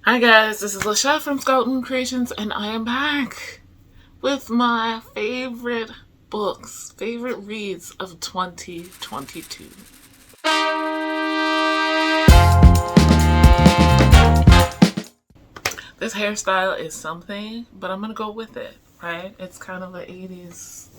Hi guys, this is Lashette from Skeleton Creations, and I am back with my favorite books, favorite reads of 2022. This hairstyle is something, but I'm gonna go with it, right? It's kind of the 80s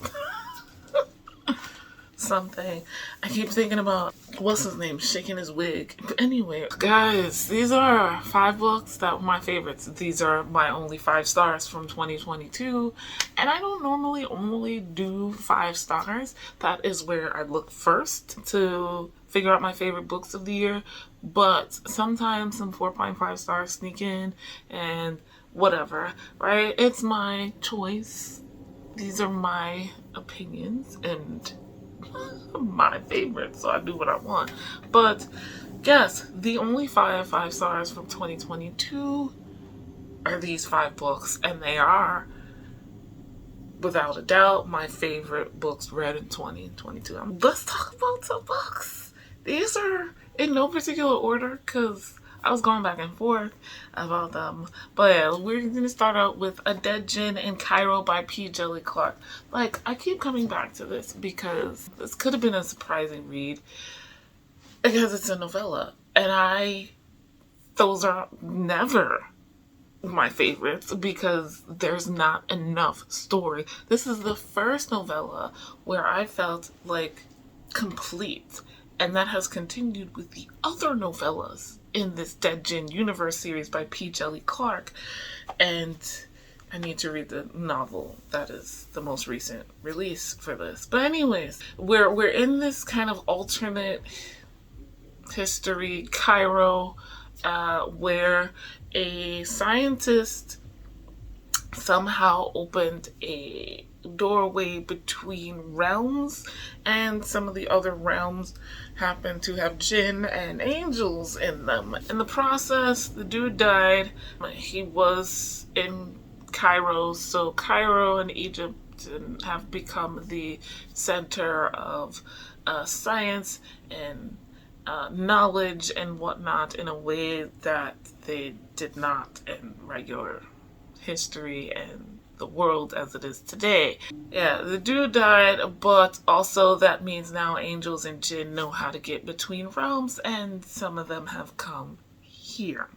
something. I keep thinking about what's his name shaking his wig. But anyway, guys, these are 5 books that were my favorites. These are my only 5 stars from 2022, and I don't normally only do 5 stars. That is where I look first to figure out my favorite books of the year, but sometimes some 4.5 stars sneak in and whatever, right? It's my choice. These are my opinions and my favorite, so I do what I want. But yes, the only 5 stars from 2022 are these 5 books, and they are without a doubt my favorite books read in 2022. Let's talk about some books. These are in no particular order because I was going back and forth about them. But yeah, we're going to start out with A Dead Djinn in Cairo by Djeli Clarke. Like, I keep coming back to this because this could have been a surprising read because it's a novella. And those are never my favorites because there's not enough story. This is the first novella where I felt like complete. And that has continued with the other novellas in this Dead Djinn universe series by Djeli Clarke. And I need to read the novel that is the most recent release for this. But anyways, we're in this kind of alternate history, Cairo, where a scientist somehow opened a doorway between realms, and some of the other realms happen to have djinn and angels in them. In the process, the dude died. He was in Cairo, so Cairo and Egypt have become the center of science and knowledge and whatnot in a way that they did not in regular history and the world as it is today. Yeah, the dude died, but also that means now angels and djinn know how to get between realms, and some of them have come here.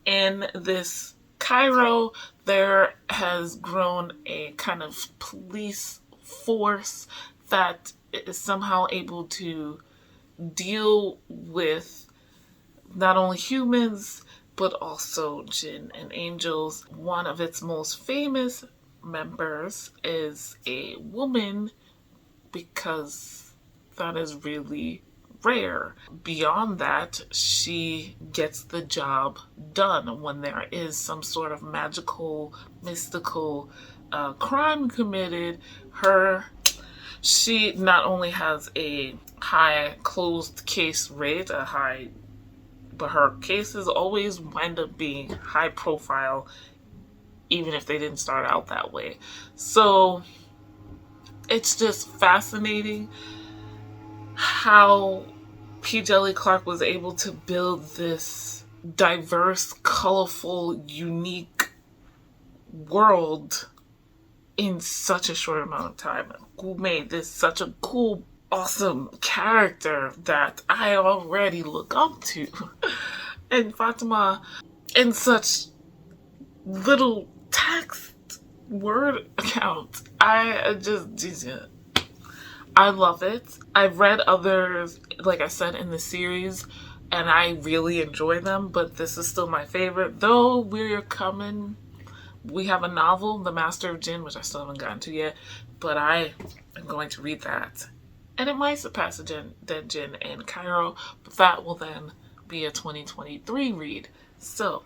In this Cairo, there has grown a kind of police force that is somehow able to deal with not only humans but also djinn and angels. One of its most famous members is a woman because that is really rare. Beyond that, she gets the job done when there is some sort of magical, mystical crime committed. She not only has a high closed case rate, but her cases always wind up being high profile, even if they didn't start out that way. So it's just fascinating how Djeli Clarke was able to build this diverse, colorful, unique world in such a short amount of time. Who made this such a cool, awesome character that I already look up to. And Fatima, in such little text word account, I love it. I've read others, like I said, in the series, and I really enjoy them, but this is still my favorite. Though we have a novel, The Master of Djinn, which I still haven't gotten to yet, but I am going to read that. And it might surpass Dead Djinn and Cairo, but that will then be a 2023 read. So,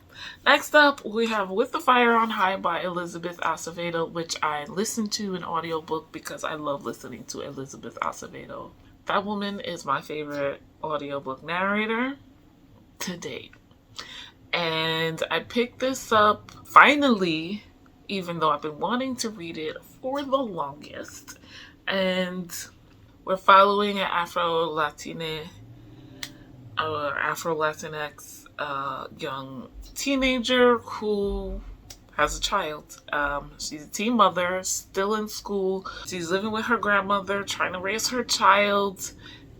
next up, we have With the Fire on High by Elizabeth Acevedo, which I listened to in audiobook because I love listening to Elizabeth Acevedo. That woman is my favorite audiobook narrator to date. And I picked this up finally, even though I've been wanting to read it for the longest. And we're following an Afro-Latinx a young teenager who has a child. She's a teen mother, still in school. She's living with her grandmother, trying to raise her child,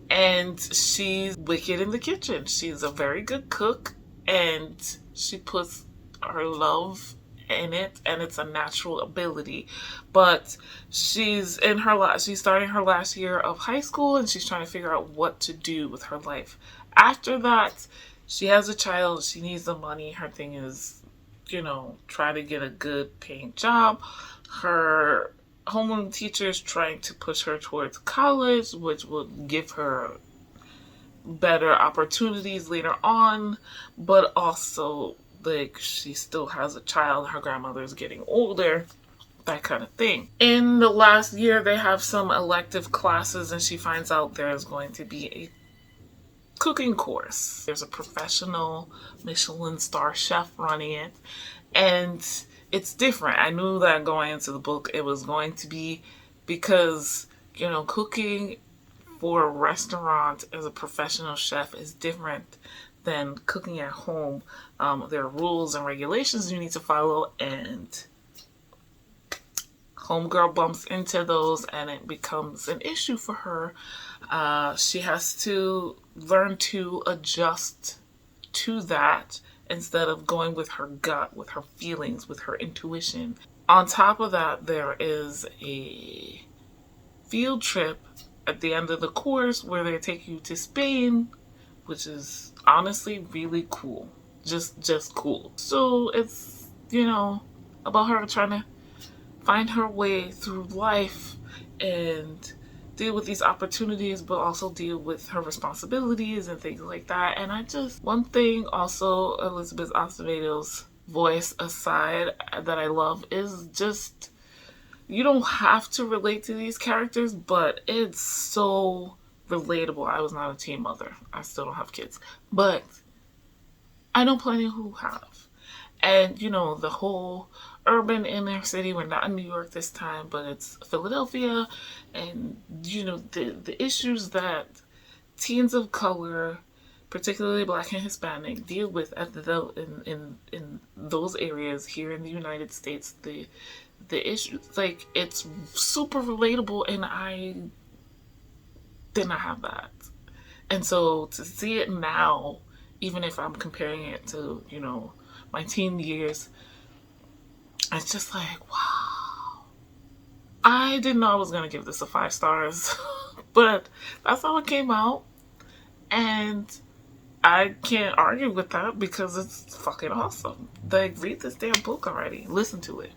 and she's wicked in the kitchen. She's a very good cook, and she puts her love in it, and it's a natural ability. But she's starting her last year of high school, and she's trying to figure out what to do with her life. After that, she has a child. She needs the money. Her thing is, try to get a good paying job. Her homeroom teacher is trying to push her towards college, which will give her better opportunities later on, but also, like, she still has a child. Her grandmother is getting older, that kind of thing. In the last year, they have some elective classes, and she finds out there's going to be a cooking course. There's a professional Michelin star chef running it, and it's different. I knew that going into the book it was going to be, because cooking for a restaurant as a professional chef is different than cooking at home. There are rules and regulations you need to follow, and homegirl bumps into those, and it becomes an issue for her. She has to learn to adjust to that instead of going with her gut, with her feelings, with her intuition. On top of that, there is a field trip at the end of the course where they take you to Spain, which is honestly really cool. Just cool. So it's, about her trying to find her way through life and deal with these opportunities, but also deal with her responsibilities and things like that. And one thing also, Elizabeth Acevedo's voice aside, that I love is just, you don't have to relate to these characters, but it's so relatable. I was not a teen mother. I still don't have kids, but I know plenty who have. And, the whole urban inner city, we're not in New York this time, but it's Philadelphia, and, the issues that teens of color, particularly Black and Hispanic, deal with in those areas here in the United States, the issues, like, it's super relatable, and I did not have that. And so to see it now, even if I'm comparing it to, my teen years, it's just like, wow. I didn't know I was going to give this a 5 stars, but that's how it came out. And I can't argue with that because it's fucking awesome. Like, read this damn book already. Listen to it.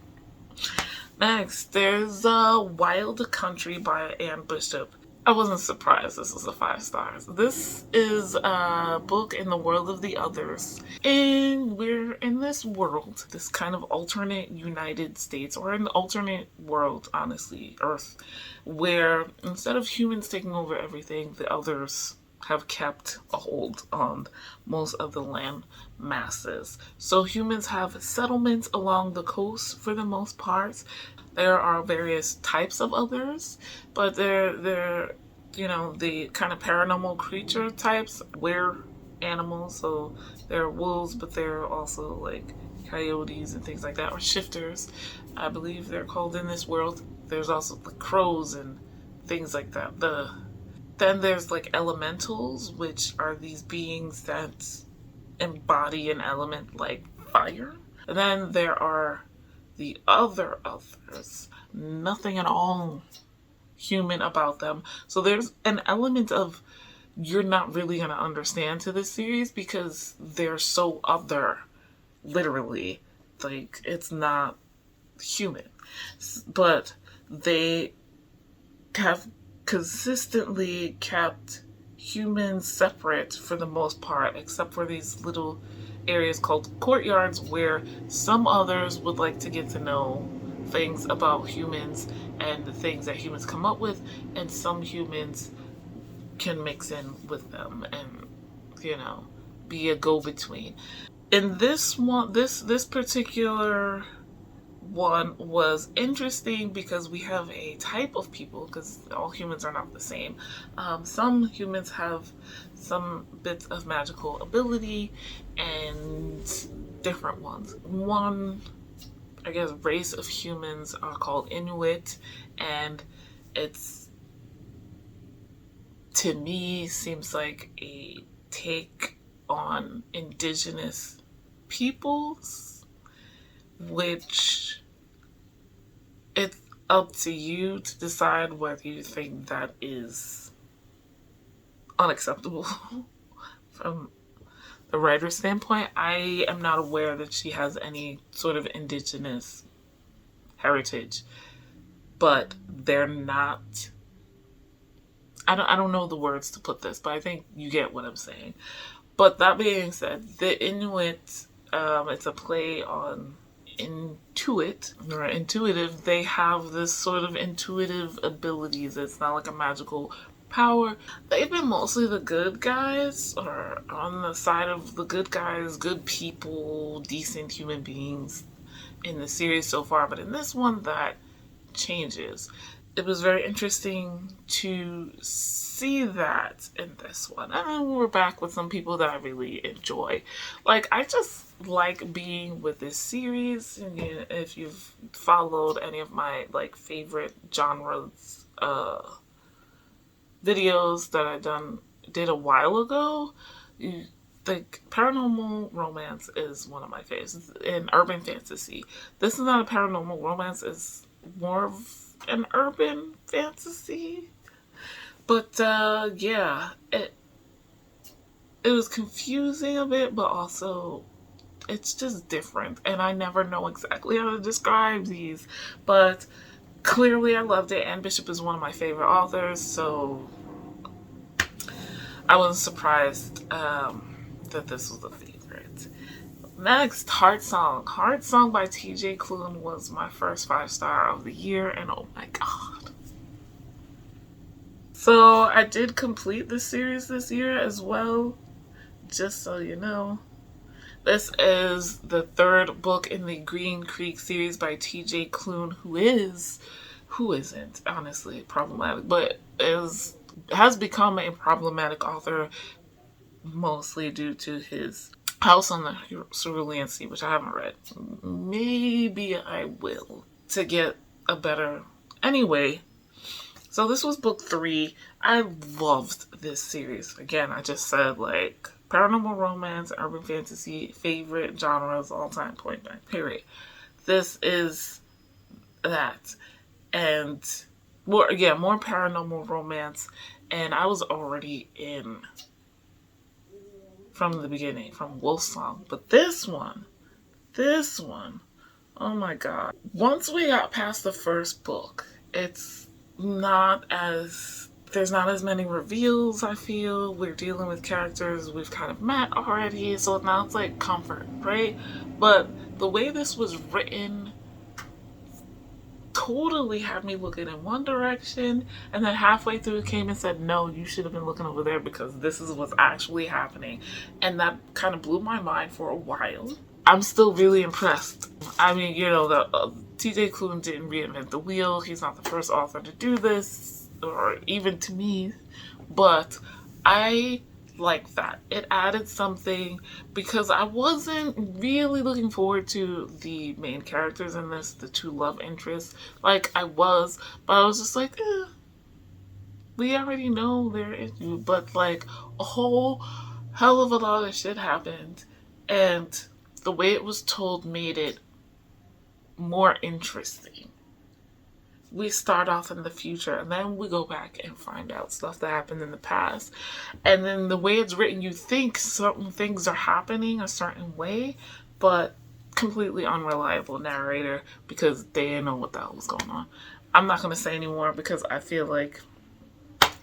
Next, there's Wild Country by Anne Bishop. I wasn't surprised this was a 5 stars. This is a book in the world of the others. And we're in this world, this kind of alternate United States, or an alternate world, honestly, Earth, where instead of humans taking over everything, the others have kept a hold on most of the land masses. So humans have settlements along the coast for the most part. There are various types of others, but they're the kind of paranormal creature types, were animals. So there are wolves, but there are also like coyotes and things like that, or shifters, I believe they're called in this world. There's also the crows and things like that. Then there's like elementals, which are these beings that embody an element like fire. And then there are the others, nothing at all human about them. So there's an element of you're not really going to understand to this series because they're so other, literally. Like, it's not human. But they have consistently kept humans separate for the most part, except for these little areas called courtyards where some others would like to get to know things about humans and the things that humans come up with, and some humans can mix in with them and be a go-between. In this one, this particular one was interesting because we have a type of people, because all humans are not the same. Some humans have some bits of magical ability and different ones. One, I guess, race of humans are called Inuit, and it's, to me, seems like a take on indigenous peoples, which it's up to you to decide whether you think that is unacceptable from the writer's standpoint. I am not aware that she has any sort of indigenous heritage, but they're not, I don't know the words to put this, but I think you get what I'm saying. But that being said, the Inuit, it's a play on intuit or intuitive. They have this sort of intuitive abilities. It's not like a magical power. They've been mostly the good guys, or on the side of the good guys, good people, decent human beings in the series so far. But in this one, that changes. It was very interesting to see that in this one. And then we're back with some people that I really enjoy. Like, I just like being with this series. And if you've followed any of my like favorite genres videos that I did a while ago, like paranormal romance is one of my favorites. And urban fantasy. This is not a paranormal romance, it's more of an urban fantasy. But yeah, it was confusing a bit, but also it's just different, and I never know exactly how to describe these. But clearly I loved it, and Bishop is one of my favorite authors, so I wasn't surprised that this was a favorite. Next, Heartsong. Heartsong by TJ Klune was my first 5-star of the year, and oh my god. So I did complete this series this year as well, just so you know. This is the third book in the Green Creek series by TJ Klune, who isn't, honestly, problematic, but has become a problematic author mostly due to his House on the Cerulean Sea, which I haven't read. Maybe I will to get a better... Anyway, so this was book 3. I loved this series. Again, I just said, like, paranormal romance, urban fantasy, favorite genres, all time, point blank, period. This is that. And more paranormal romance. And I was already in from the beginning, from Wolfsong. But this one, oh my god. Once we got past the first book, there's not as many reveals, I feel. We're dealing with characters we've kind of met already, so now it's like comfort, right? But the way this was written totally had me looking in one direction, and then halfway through it came and said, no, you should have been looking over there because this is what's actually happening. And that kind of blew my mind for a while. I'm still really impressed. I mean, TJ Klune didn't reinvent the wheel. He's not the first author to do this, or even to me, but I like that. It added something because I wasn't really looking forward to the main characters in this, the two love interests. Like, I was, but I was just like, we already know their issue, but like a whole hell of a lot of shit happened, and the way it was told made it more interesting. We start off in the future and then we go back and find out stuff that happened in the past. And then the way it's written, you think certain things are happening a certain way, but completely unreliable narrator because they didn't know what the hell was going on. I'm not going to say anymore because I feel like,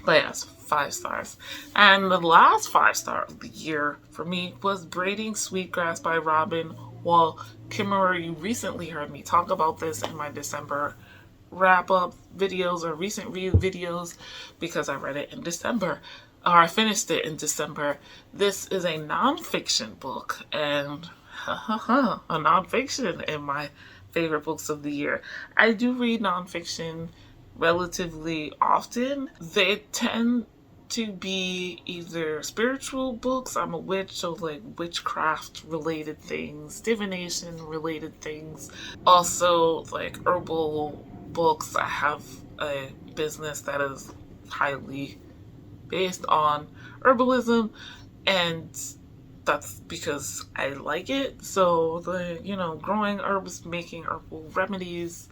but yes, 5 stars. And the last 5-star of the year for me was Braiding Sweetgrass by Robin Wall Kimmerer. You recently heard me talk about this in my December wrap-up videos or recent read videos because I read it in December, or I finished it in December. This is a nonfiction book, and a nonfiction in my favorite books of the year. I do read nonfiction relatively often. They tend to be either spiritual books. I'm a witch, so like witchcraft related things, divination related things. Also like herbal books. I have a business that is highly based on herbalism, and that's because I like it. So growing herbs, making herbal remedies,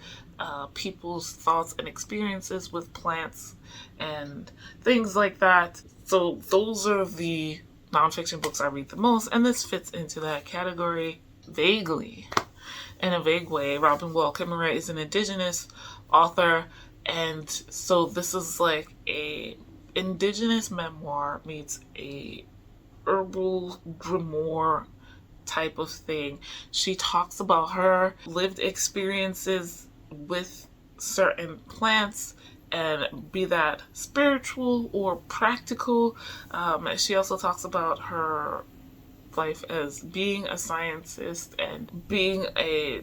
people's thoughts and experiences with plants and things like that. So those are the nonfiction books I read the most, and this fits into that category vaguely. In a vague way, Robin Wall Kimmerer is an indigenous author, and so this is like a indigenous memoir meets a herbal grimoire type of thing. She talks about her lived experiences with certain plants, and be that spiritual or practical. She also talks about her life as being a scientist and being a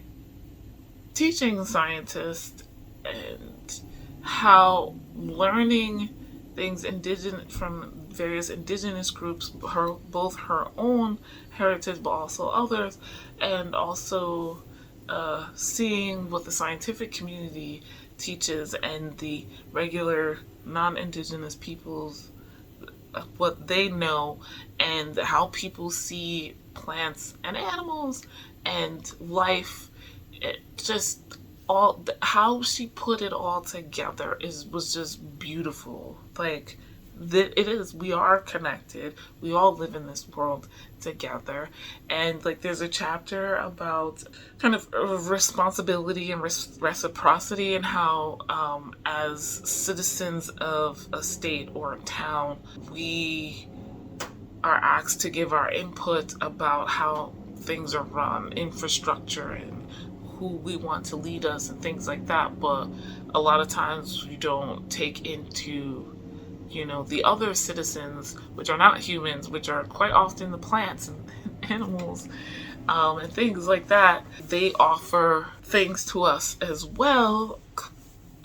teaching scientist, and how learning things indigenous from various indigenous groups, both her own heritage but also others, and also seeing what the scientific community teaches and the regular non-indigenous peoples, what they know, and how people see plants and animals and life. It just all how she put it all together was just beautiful. Like it is, we are connected, we all live in this world together. And like there's a chapter about kind of responsibility and reciprocity, and how as citizens of a state or a town, we are asked to give our input about how things are run, infrastructure, and who we want to lead us and things like that. But a lot of times we don't take into the other citizens, which are not humans, which are quite often the plants and animals, and things like that. They offer things to us as well,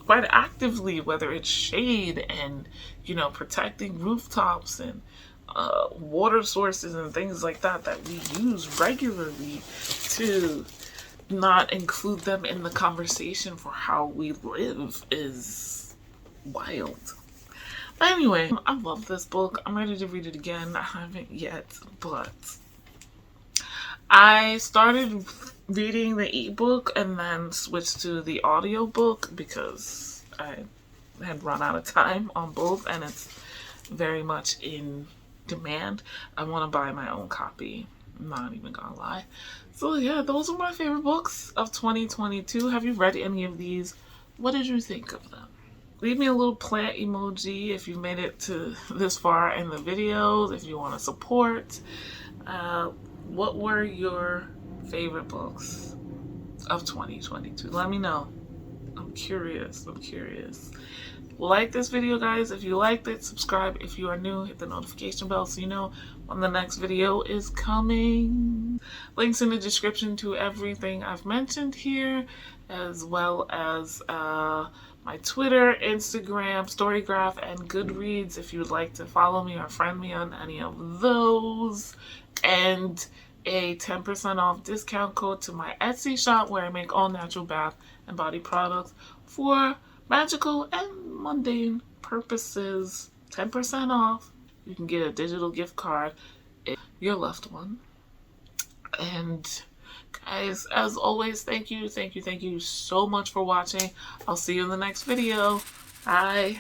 quite actively, whether it's shade and protecting rooftops and water sources and things like that we use regularly. To not include them in the conversation for how we live is wild. But anyway, I love this book. I'm ready to read it again. I haven't yet, but I started reading the ebook and then switched to the audiobook because I had run out of time on both, and it's very much in demand. I want to buy my own copy. I'm not even gonna lie. So yeah, those are my favorite books of 2022. Have you read any of these? What did you think of them? Leave me a little plant emoji if you made it to this far in the videos, if you want to support. What were your favorite books of 2022? Let me know. I'm curious. Like this video, guys, if you liked it. Subscribe if you are new. Hit the notification bell so you know when the next video is coming. Links in the description to everything I've mentioned here, as well as my Twitter, Instagram, Storygraph, and Goodreads if you would like to follow me or friend me on any of those. And a 10% off discount code to my Etsy shop, where I make all natural bath and body products for magical and mundane purposes. 10% off. You can get a digital gift card if your loved one. And guys, as always, thank you so much for watching. I'll see you in the next video. Bye.